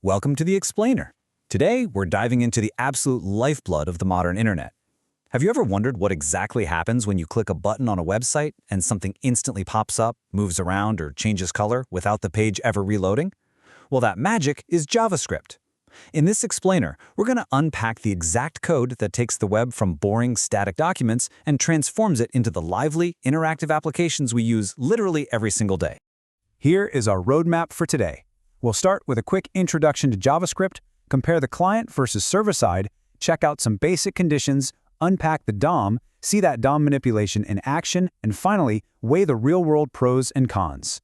Welcome to the Explainer. Today, we're diving into the absolute lifeblood of the modern internet. Have you ever wondered what exactly happens when you click a button on a website and something instantly pops up, moves around, or changes color without the page ever reloading? Well, that magic is JavaScript. In this Explainer, we're going to unpack the exact code that takes the web from boring, static documents and transforms it into the lively, interactive applications we use literally every single day. Here is our roadmap for today. We'll start with a quick introduction to JavaScript, compare the client versus server-side, check out some basic conditions, unpack the DOM, see that DOM manipulation in action, and finally, weigh the real-world pros and cons.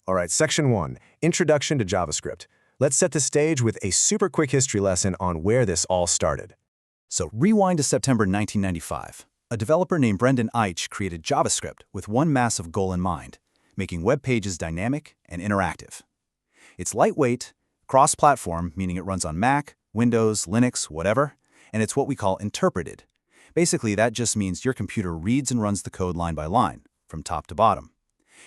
All right, Section 1, Introduction to JavaScript. Let's set the stage with a super quick history lesson on where this all started. So rewind to September 1995. A developer named Brendan Eich created JavaScript with one massive goal in mind, making web pages dynamic and interactive. It's lightweight, cross-platform, meaning it runs on Mac, Windows, Linux, whatever, and it's what we call interpreted. Basically, that just means your computer reads and runs the code line by line, from top to bottom.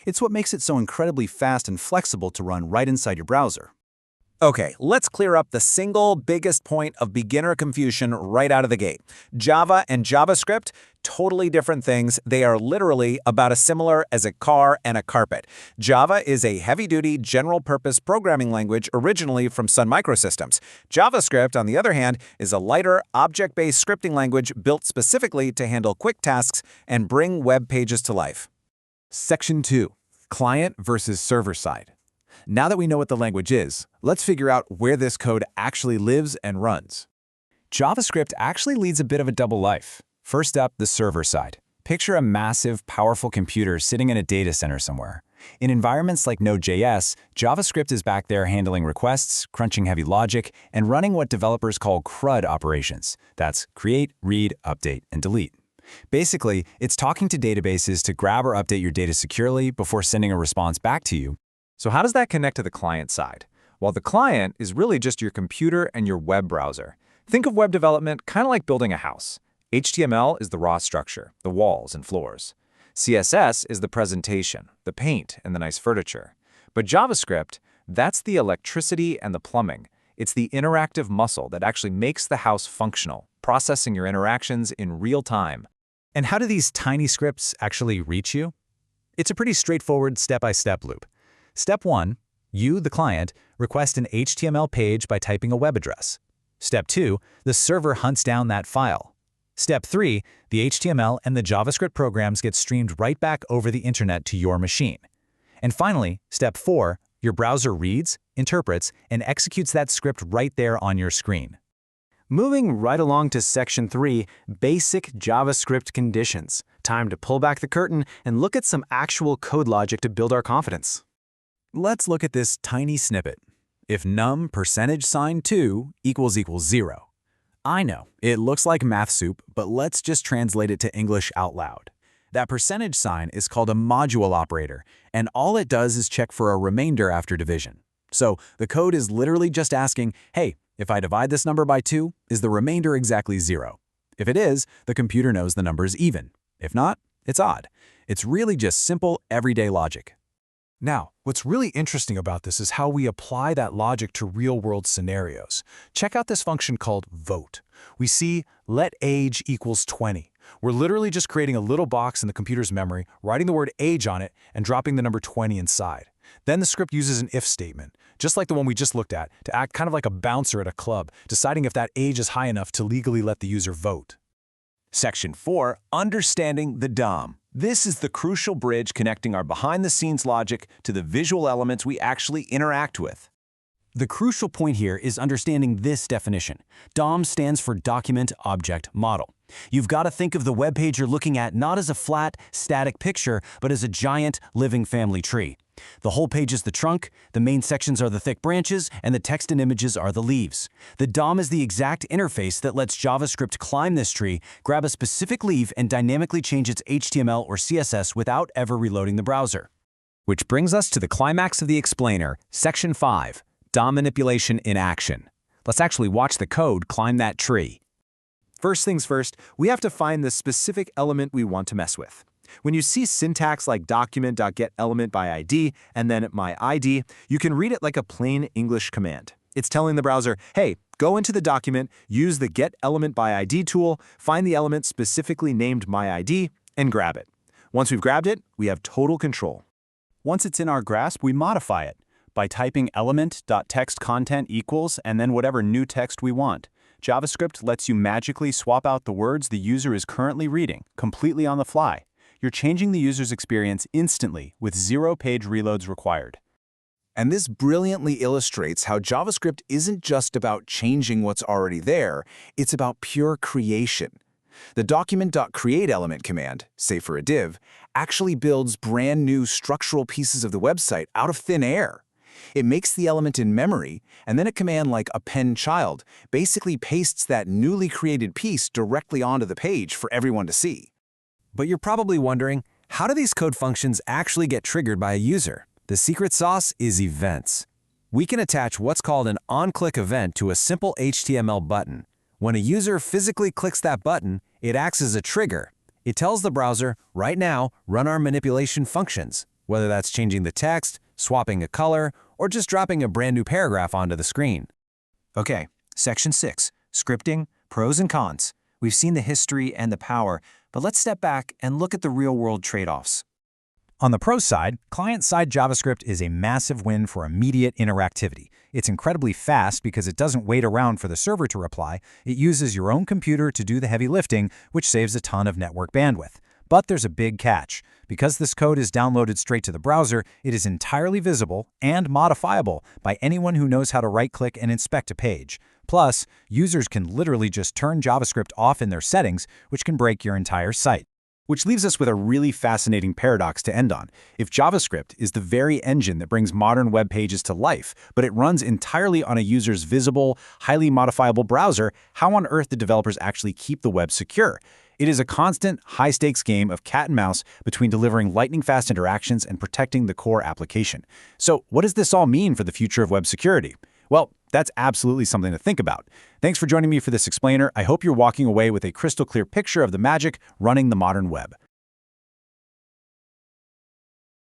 It's what makes it so incredibly fast and flexible to run right inside your browser. Okay, let's clear up the single biggest point of beginner confusion right out of the gate. Java and JavaScript, totally different things. They are literally about as similar as a car and a carpet. Java is a heavy-duty, general-purpose programming language originally from Sun Microsystems. JavaScript, on the other hand, is a lighter, object-based scripting language built specifically to handle quick tasks and bring web pages to life. Section 2. Client versus server-side. Now that we know what the language is, let's figure out where this code actually lives and runs. JavaScript actually leads a bit of a double life. First up, the server side. Picture a massive, powerful computer sitting in a data center somewhere. In environments like Node.js, JavaScript is back there handling requests, crunching heavy logic, and running what developers call CRUD operations. That's create, read, update, and delete. Basically, it's talking to databases to grab or update your data securely before sending a response back to you. So how does that connect to the client side? Well, the client is really just your computer and your web browser. Think of web development kind of like building a house. HTML is the raw structure, the walls and floors. CSS is the presentation, the paint and the nice furniture. But JavaScript, that's the electricity and the plumbing. It's the interactive muscle that actually makes the house functional, processing your interactions in real time. And how do these tiny scripts actually reach you? It's a pretty straightforward step-by-step loop. Step 1, you, the client, request an HTML page by typing a web address. Step 2, the server hunts down that file. Step 3, the HTML and the JavaScript programs get streamed right back over the internet to your machine. And finally, Step 4, your browser reads, interprets, and executes that script right there on your screen. Moving right along to Section 3, Basic JavaScript Conditions. Time to pull back the curtain and look at some actual code logic to build our confidence. Let's look at this tiny snippet. If num %2 equals 0. I know, it looks like math soup, but let's just translate it to English out loud. That percentage sign is called a module operator, and all it does is check for a remainder after division. So the code is literally just asking, hey, if I divide this number by 2, is the remainder exactly 0? If it is, the computer knows the number is even. If not, it's odd. It's really just simple, everyday logic. Now, what's really interesting about this is how we apply that logic to real-world scenarios. Check out this function called vote. We see let age equals 20. We're literally just creating a little box in the computer's memory, writing the word age on it, and dropping the number 20 inside. Then the script uses an if statement, just like the one we just looked at, to act kind of like a bouncer at a club, deciding if that age is high enough to legally let the user vote. Section 4, Understanding the DOM. This is the crucial bridge connecting our behind-the-scenes logic to the visual elements we actually interact with. The crucial point here is understanding this definition. DOM stands for Document Object Model. You've got to think of the web page you're looking at not as a flat, static picture, but as a giant, living family tree. The whole page is the trunk, the main sections are the thick branches, and the text and images are the leaves. The DOM is the exact interface that lets JavaScript climb this tree, grab a specific leaf, and dynamically change its HTML or CSS without ever reloading the browser. Which brings us to the climax of the Explainer, Section 5, DOM manipulation in action. Let's actually watch the code climb that tree. First things first, we have to find the specific element we want to mess with. When you see syntax like document.getElementById and then myId, you can read it like a plain English command. It's telling the browser, hey, go into the document, use the Get Element by ID tool, find the element specifically named MyID, and grab it. Once we've grabbed it, we have total control. Once it's in our grasp, we modify it by typing element.textContent equals and then whatever new text we want. JavaScript lets you magically swap out the words the user is currently reading, completely on the fly. You're changing the user's experience instantly with 0 page reloads required. And this brilliantly illustrates how JavaScript isn't just about changing what's already there, it's about pure creation. The document.create element command, say for a div, actually builds brand new structural pieces of the website out of thin air. It makes the element in memory, and then a command like append child basically pastes that newly created piece directly onto the page for everyone to see. But you're probably wondering, how do these code functions actually get triggered by a user? The secret sauce is events. We can attach what's called an on-click event to a simple HTML button. When a user physically clicks that button, it acts as a trigger. It tells the browser, right now, run our manipulation functions, whether that's changing the text, swapping a color, or just dropping a brand new paragraph onto the screen. Okay, Section 6, Scripting, Pros and Cons. We've seen the history and the power, but let's step back and look at the real-world trade-offs. On the pro side, client-side JavaScript is a massive win for immediate interactivity. It's incredibly fast because it doesn't wait around for the server to reply. It uses your own computer to do the heavy lifting, which saves a ton of network bandwidth. But there's a big catch. Because this code is downloaded straight to the browser, it is entirely visible and modifiable by anyone who knows how to right-click and inspect a page. Plus, users can literally just turn JavaScript off in their settings, which can break your entire site. Which leaves us with a really fascinating paradox to end on. If JavaScript is the very engine that brings modern web pages to life, but it runs entirely on a user's visible, highly modifiable browser, how on earth do developers actually keep the web secure? It is a constant, high-stakes game of cat and mouse between delivering lightning-fast interactions and protecting the core application. So what does this all mean for the future of web security? Well, that's absolutely something to think about. Thanks for joining me for this explainer. I hope you're walking away with a crystal clear picture of the magic running the modern web.